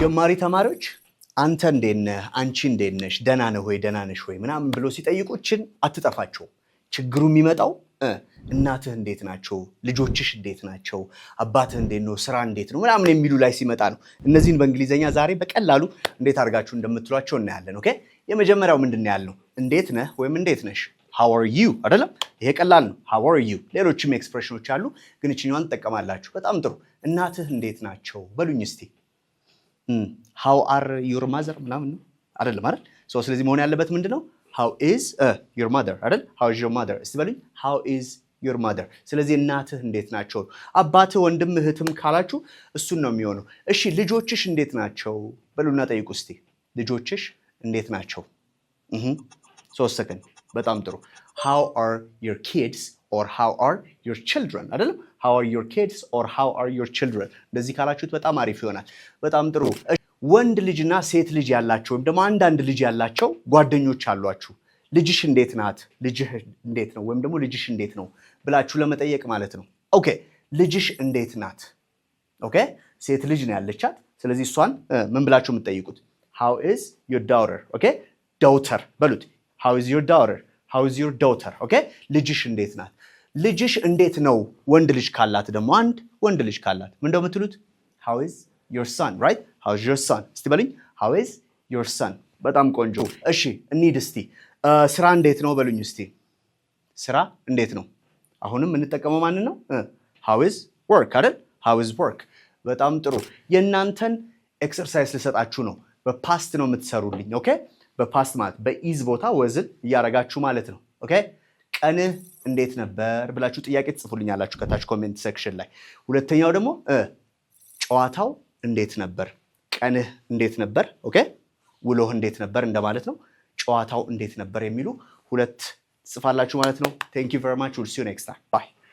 ጀማሪ ተማሪዎች አንተ እንዴት ነህ አንቺ እንዴት ነሽ ደህና ነህ ወይ ደህና ነሽ ወይ ምናምን ብሎ ሲጠይቁችን አትጠፋቸው ችግሩ የሚመጣው እናትህ እንዴት ናቸው ልጆችሽ እንዴት ናቸው አባትህ እንዴት ነው ስራ እንዴት ነው ምናምን የሚሉ ላይ ሲመጣ ነው እነዚህን በእንግሊዘኛ ዛሬ በቀላሉ እንዴት አድርጋችሁ እንደምትሏቸው እናያለን ኦኬ የመጀመሪያው ምንድነው ያልነው እንዴት ነህ ወይም እንዴት ነሽ how are you አይደለም ይሄ ቀላል ነው how are you ሌሎችም ኤክስፕሬሽኖች አሉ ግን እቺኛዋን ተጠቀማላችሁ በጣም ጥሩ እናትህ እንዴት ናቸው በሉኝ እስቲ how are your mother ምናምን አይደለም አይደል ስለዚህ መሆን ያለበት ምንድነው how is your mother አይደል how is your mother እስቲ በሉኝ how is your mother ስለዚህ እናትህ እንዴት ናቸው አባትህ ወንድም እህትም ካላችሁ እሱን ነው የሚሆነው እሺ ልጆችሽ እንዴት ናቸው በሉና ጠይቁ እስቲ ልጆችሽ እንዴት ናቸው 3 ሰከንድ በጣም ጥሩ how are your kids or how are your children አይደለም how are your kids or how are your children እንደዚህ ካላችሁት በጣም አሪፍ ይሆናል በጣም ጥሩ ወንድ ልጅና ሴት ልጅ ያላቸው ወይም ደግሞ አንድ ልጅ ያላቸው ጓደኞች አሏችሁ ልጅሽ እንዴት ናት ልጅህ እንዴት ነው ወይም ደግሞ ልጅሽ እንዴት ነው ብላችሁ ለመጠየቅ ማለት ነው ኦኬ ልጅሽ እንዴት ናት ኦኬ ሴት ልጅ ነው ያለቻት ስለዚህ እሷን ምን ብላችሁ የምትጠይቁት how is your daughter ኦኬ daughter በሉት how is your daughter how is your daughter ኦኬ ልጅሽ እንዴት ናት ልጅሽ እንዴት ነው ወንድ ልጅ ካላት ደግሞ አንድ ወንድ ልጅ ካላት ምን እንደምትሉት how is your son right how is your son እስቲ በሉኝ how is your son በጣም ቆንጆ እሺ እንሂድ እስቲ ስራ እንዴት ነው በሉኝ እስቲ ስራ እንዴት ነው አሁንም እንጠቀመው ማን ነው how is work አይደል how is work በጣም ጥሩ የእናንተን ኤክሰርሳይዝ ልሰጣችሁ ነው በፓስት ነው የምትሰሩልኝ ኦኬ በፓስት ማለት በኢዝ ቦታ ወዝን ያረጋችሁ ማለት ነው ኦኬ ቀንህ እንዴት ነበር ብላችሁ ጥያቄ ትጽፉልኛላችሁ ከታች ኮሜንት ሴክሽን ላይ ሁለተኛው ደግሞ ጨዋታው እንዴት ነበር ቀንህ እንዴት ነበር ኦኬ ውሎህ እንዴት ነበር እንደማለት ነው ጨዋታው እንዴት ነበር የሚሉ ሁለት ጽፋላችሁ ማለት ነው thank you very much we'll see you next time bye